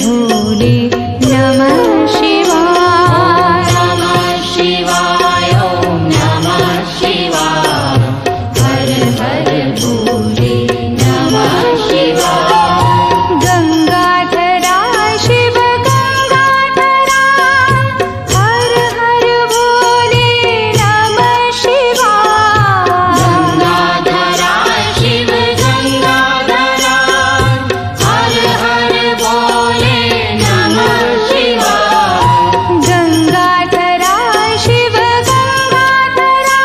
भोले नमः शिवाय। नमः शिवाय ॐ नमः शिवाय। हर हर भोले नमः शिवाय। गंगाधरा शिव गंगाधरा हर हर भोले नमः शिवाय। गंगाधरा शिव गंगाधरा हर हर भोले नमः शिवाय। गंगाधरा शिव गंगाधरा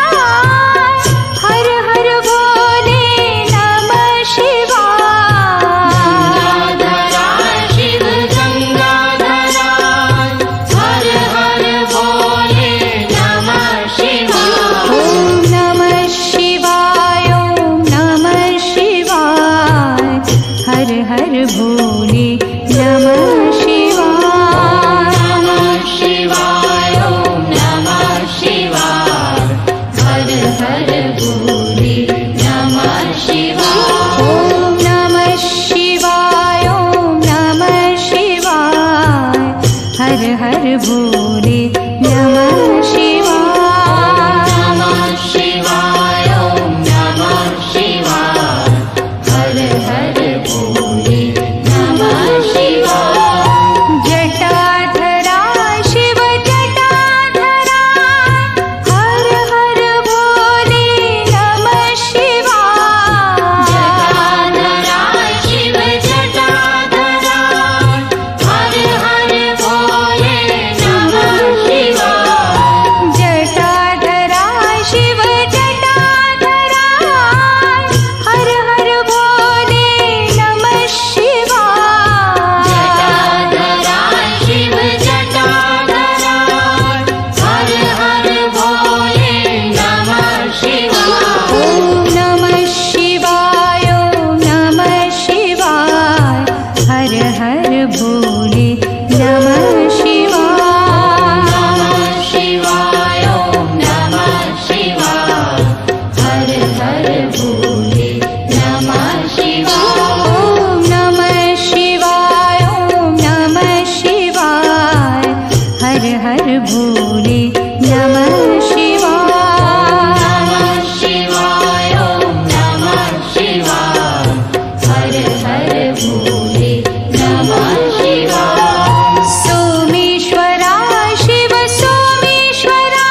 हर हर भोले नमः शिवाय। गंगाधरा शिव गंगाधरा हर हर भोले नमः शिवाय। ॐ नमः शिवाय ॐ नमः शिवाय। हर हर भोले नमः शिवाय। नमः शिवाय ॐ नमः शिवाय। हर हर भोले नमः शिवाय। ॐ नमः शिवाय ॐ नमः शिवाय। हर हर भोले नमः शिवाय। नमः शिवाय ॐ नमः शिवाय। हर हर भोले नमः शिवाय। जटाधरा शिव जटाधरा हर हर भोले नमः शिवाय। जटाधरा शिव जटाधरा हर हर भोले नमः शिवाय। जटाधरा शिव जटाधरा हर हर भोले नमः शिवाय। जटाधरा शिव जटाधरा हर हर भोले नमः शिवाय। ॐ नमः शिवाय ॐ नमः शिवाय। हर हर भोले नमः शिवाय। नमः शिवाय ॐ नमः शिवाय। हर हर भोले नमः शिवाय। ॐ नमः शिवाय ॐ नमः शिवाय। हर हर भोले नमः शिवाय। नमः शिवाय ॐ नमः शिवाय। हर हर भोले नमः शिवाय। सोमेश्वरा शिव सोमेश्वरा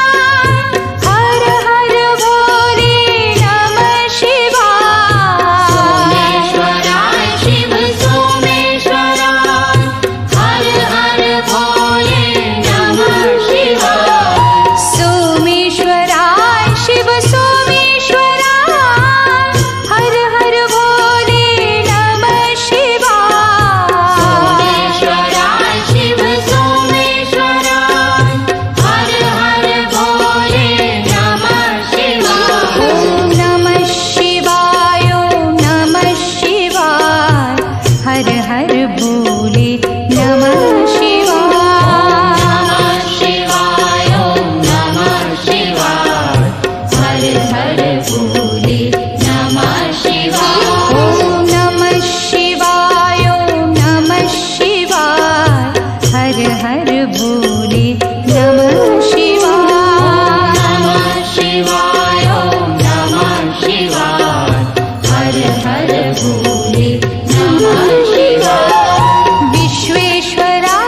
हर हर भोले नमः शिवाय। सोमेश्वरा शिव सोमेश्वरा हर हर भोले नमः शिवाय। सोमेश्वरा शिव सोमेश्वरा हर हर भोले नमः शिवाय। सोमेश्वरा शिव सोमेश्वरा हर हर भोले नमः शिवाय। ॐ नमः शिवाय ॐ नमः शिवाय। हर हर भोले नमः शिवाय। नमः शिवाय ॐ नमः शिवाय। हर हर भोले नमः शिवाय। ॐ नमः शिवाय ॐ नमः शिवाय। हर हर भोले नमः शिवाय। नमः शिवाय ॐ नमः शिवाय। हर हर भोले नमः शिवाय। विश्वेश्वरा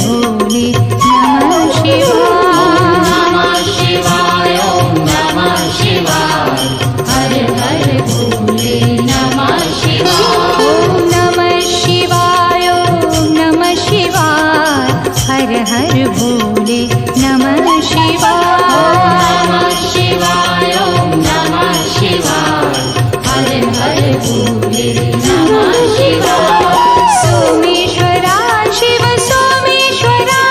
भोले नमः शिवाय। नमः शिवाय ओम नमः शिवाय हर हर भोले नमः शिवाय ओम नमः शिवाय ओम नमः शिवाय हर हर भोले नमः शिवाय। नमः शिवाय ओम नमः शिवाय हर हर भोले नमः शिवाय सोमेश्वरा शिव सोमेश्वरा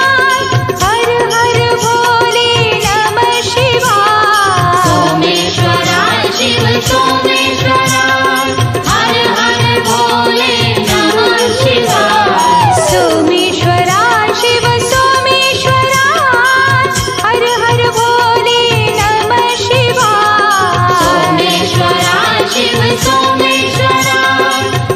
हर हर भोले नमः शिवाय। सोमेश्वरा शिव सोमेश्वरा हर हर भोले नमः शिवाय सोमेश्वरा शिव सोमेश्वरा हर हर भोले नमः शिवाय। सोमेश्वरा शिव सोमेश्वरा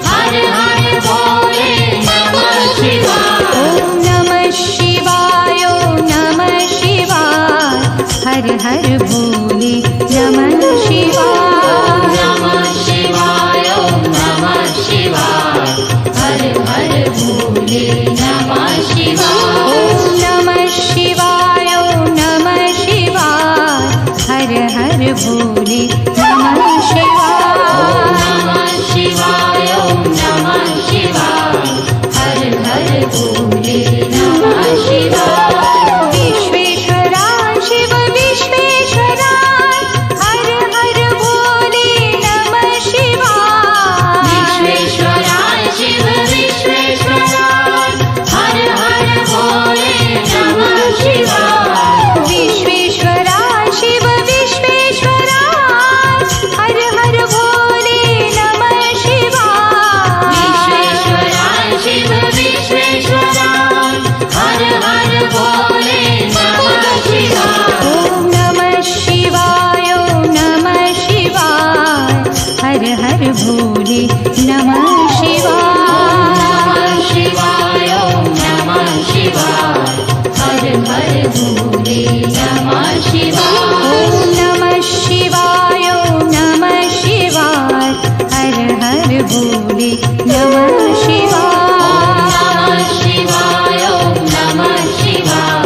हर हर भोले नमः शिवाय ओम नमः शिवाय ओम नमः शिवाय हर हर भोले नमः शिवाय। नमः शिवाय ओम नमः शिवाय हर हर भोले नमः शिवाय ओम नमः शिवाय ओम नमः शिवाय हर हर भोले नमः शिवाय। नमः शिवाय ओम नमः शिवाय हर हर भोले नमः शिवाय विश्वेश्वरा शिव विश्वेश्वरा हर हर भोले नमः शिवाय। विश्वेश्वरा शिव विश्वेश्वरा हर हर भोले नमः शिवाय विश्वेश्वरा शिव विश्वेश्वरा हर हर भोले नमः शिवाय। विश्वेश्वरा शिव विश्वेश्वरा हर हर भोले नमः शिवाय ओम नमः शिवाय ओम नमः शिवाय हर हर भोले नमः शिवाय। नमः शिवाय ओम नमः शिवाय हर हर भोले नमः शिवाय ओम नमः शिवाय ओम नमः शिवाय हर हर भोले नमः शिवाय। नमः शिवाय ओम नमः शिवाय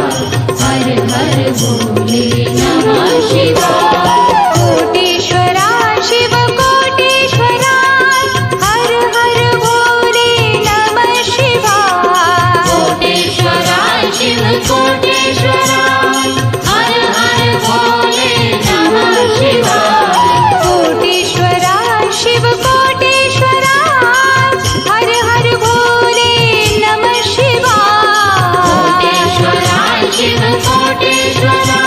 हर हर भोले नमः शिवाय कोटेश्वरा शिव कोटेश्वरा हर हर भोले नमः शिवाय। कोटेश्वरा शिव कोटेश्वरा हर हर भोले नमः शिवाय कोटेश्वरा शिव कोटेश्वरा हर हर भोले नमः शिवाय। कोटेश्वरा शिव कोटेश्वरा